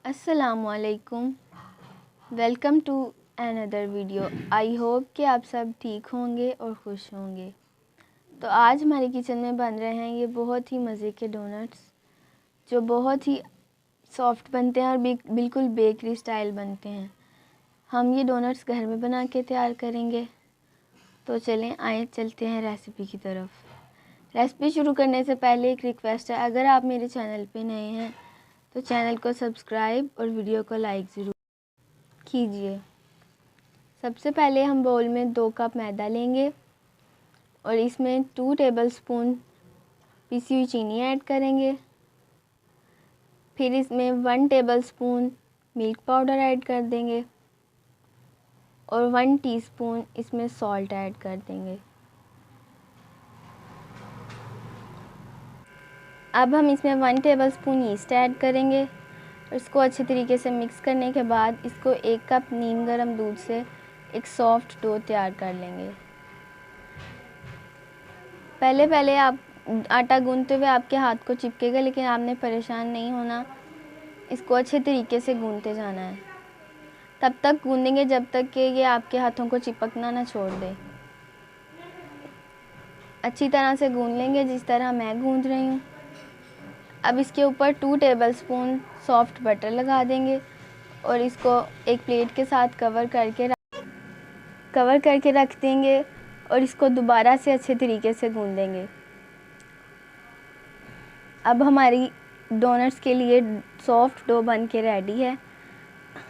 अस्सलामुअलैकुम। Welcome to another video. I hope कि आप सब ठीक होंगे और खुश होंगे। तो आज हमारे किचन में बन रहे हैं ये बहुत ही मज़े के डोनट्स, जो बहुत ही सॉफ्ट बनते हैं और बिल्कुल बेकरी स्टाइल बनते हैं। हम ये डोनट्स घर में बना के तैयार करेंगे। तो चलें आए चलते हैं रेसिपी की तरफ। रेसिपी शुरू करने से पहले एक रिक्वेस्ट है, अगर आप मेरे चैनल पे नए हैं तो चैनल को सब्सक्राइब और वीडियो को लाइक ज़रूर कीजिए। सबसे पहले हम बाउल में 2 कप मैदा लेंगे और इसमें 2 टेबलस्पून पिसी हुई चीनी ऐड करेंगे। फिर इसमें 1 टेबलस्पून मिल्क पाउडर ऐड कर देंगे और 1 टीस्पून इसमें सॉल्ट ऐड कर देंगे। अब हम इसमें 1 टेबलस्पून ईस्ट ऐड करेंगे और इसको अच्छे तरीके से मिक्स करने के बाद इसको 1 कप नीम गर्म दूध से एक सॉफ्ट डो तैयार कर लेंगे। पहले आप आटा गूंदते हुए आपके हाथ को चिपकेगा, लेकिन आपने परेशान नहीं होना। इसको अच्छे तरीके से गूंदते जाना है। तब तक गूंदेंगे जब तक कि ये आपके हाथों को चिपकना ना छोड़ दे। अच्छी तरह से गूंद लेंगे जिस तरह मैं गूंद रही हूँ। अब इसके ऊपर 2 टेबलस्पून सॉफ्ट बटर लगा देंगे और इसको एक प्लेट के साथ कवर करके रख देंगे और इसको दोबारा से अच्छे तरीके से गूंदेंगे। अब हमारी डोनट्स के लिए सॉफ्ट डो बन के रेडी है।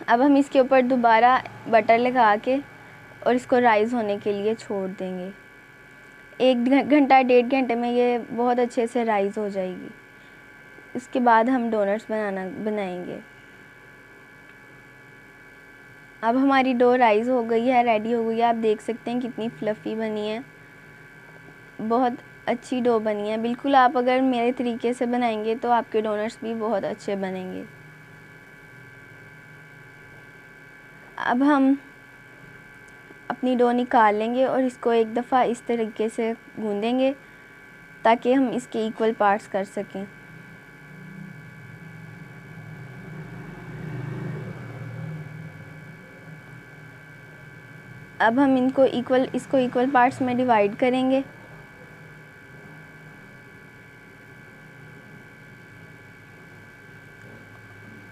अब हम इसके ऊपर दोबारा बटर लगा के और इसको राइज़ होने के लिए छोड़ देंगे। 1 घंटा 1.5 घंटे में ये बहुत अच्छे से राइज़ हो जाएगी। इसके बाद हम डोनट्स बनाएंगे। अब हमारी डो राइज़ हो गई है, रेडी हो गई है। आप देख सकते हैं कितनी फ्लफ़ी बनी है, बहुत अच्छी डो बनी है। बिल्कुल आप अगर मेरे तरीके से बनाएंगे तो आपके डोनट्स भी बहुत अच्छे बनेंगे। अब हम अपनी डो निकाल लेंगे और इसको एक दफ़ा इस तरीके से गूंदेंगे ताकि हम इसके इक्वल पार्ट्स कर सकें। अब हम इसको इक्वल पार्ट्स में डिवाइड करेंगे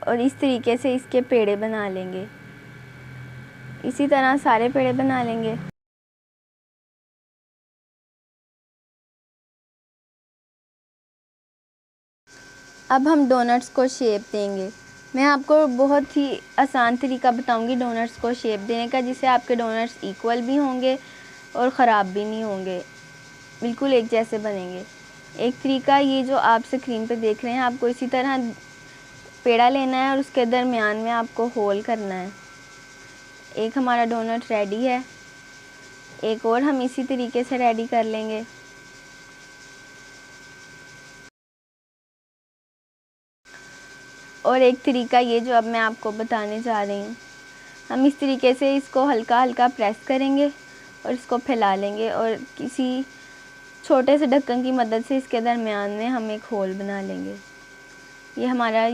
और इस तरीके से इसके पेड़े बना लेंगे। इसी तरह सारे पेड़े बना लेंगे। अब हम डोनट्स को शेप देंगे। मैं आपको बहुत ही आसान तरीका बताऊंगी डोनट्स को शेप देने का, जिससे आपके डोनट्स इक्वल भी होंगे और ख़राब भी नहीं होंगे, बिल्कुल एक जैसे बनेंगे। एक तरीका ये जो आप स्क्रीन पे देख रहे हैं, आपको इसी तरह पेड़ा लेना है और उसके दरमियान में आपको होल करना है। एक हमारा डोनट रेडी है, एक और हम इसी तरीके से रेडी कर लेंगे। और एक तरीका ये जो अब मैं आपको बताने जा रही हूँ, हम इस तरीके से इसको हल्का हल्का प्रेस करेंगे और इसको फैला लेंगे और किसी छोटे से ढक्कन की मदद से इसके दरमियान में हम एक होल बना लेंगे। ये हमारा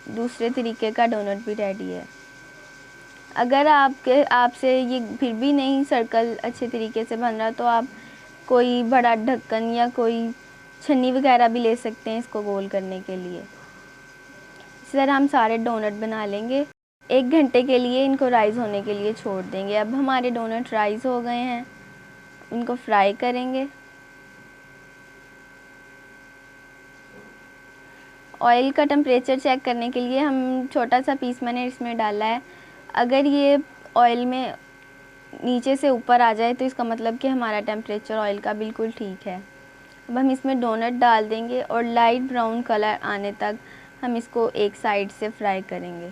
दूसरे तरीके का डोनट भी रेडी है। अगर आपसे ये फिर भी नहीं सर्कल अच्छे तरीके से बन रहा तो आप कोई बड़ा ढक्कन या कोई छन्नी वगैरह भी ले सकते हैं इसको गोल करने के लिए। इसी तरह हम सारे डोनट बना लेंगे। 1 घंटे के लिए इनको राइज़ होने के लिए छोड़ देंगे। अब हमारे डोनट राइज़ हो गए हैं, इनको फ्राई करेंगे। ऑयल का टेम्परेचर चेक करने के लिए हम छोटा सा पीस मैंने इसमें डाला है। अगर ये ऑयल में नीचे से ऊपर आ जाए तो इसका मतलब कि हमारा टेम्परेचर ऑयल का बिल्कुल ठीक है। अब हम इसमें डोनट डाल देंगे और लाइट ब्राउन कलर आने तक हम इसको एक साइड से फ्राई करेंगे।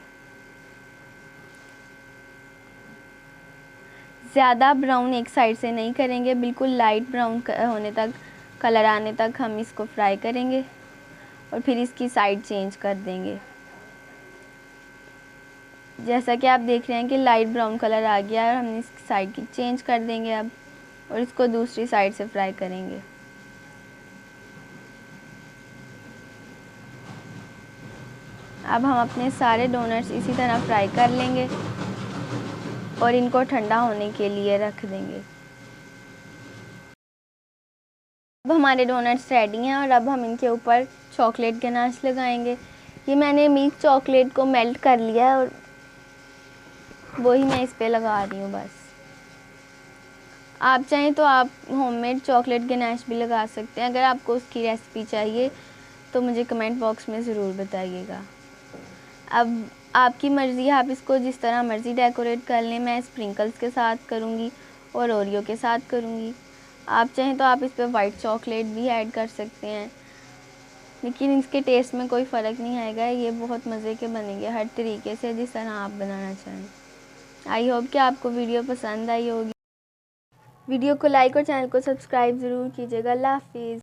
ज़्यादा ब्राउन एक साइड से नहीं करेंगे, बिल्कुल लाइट ब्राउन होने तक, कलर आने तक हम इसको फ्राई करेंगे और फिर इसकी साइड चेंज कर देंगे। जैसा कि आप देख रहे हैं कि लाइट ब्राउन कलर आ गया है और हम इसकी साइड की चेंज कर देंगे अब, और इसको दूसरी साइड से फ्राई करेंगे। अब हम अपने सारे डोनट्स इसी तरह फ्राई कर लेंगे और इनको ठंडा होने के लिए रख देंगे। अब हमारे डोनट्स रेडी हैं और अब हम इनके ऊपर चॉकलेट गनाश लगाएंगे। ये मैंने मिल्क चॉकलेट को मेल्ट कर लिया है और वही मैं इस पे लगा रही हूँ बस। आप चाहें तो आप होममेड चॉकलेट गनाश भी लगा सकते हैं। अगर आपको उसकी रेसिपी चाहिए तो मुझे कमेंट बॉक्स में ज़रूर बताइएगा। अब आपकी मर्ज़ी, आप इसको जिस तरह मर्ज़ी डेकोरेट कर लें। मैं स्प्रिंकल्स के साथ करूँगी और ओरियो के साथ करूँगी। आप चाहें तो आप इस पर वाइट चॉकलेट भी ऐड कर सकते हैं, लेकिन इसके टेस्ट में कोई फ़र्क नहीं आएगा। ये बहुत मज़े के बनेंगे हर तरीके से, जिस तरह आप बनाना चाहें। आई होप कि आपको वीडियो पसंद आई होगी। वीडियो को लाइक और चैनल को सब्सक्राइब ज़रूर कीजिएगा। अल्लाह हाफिज़।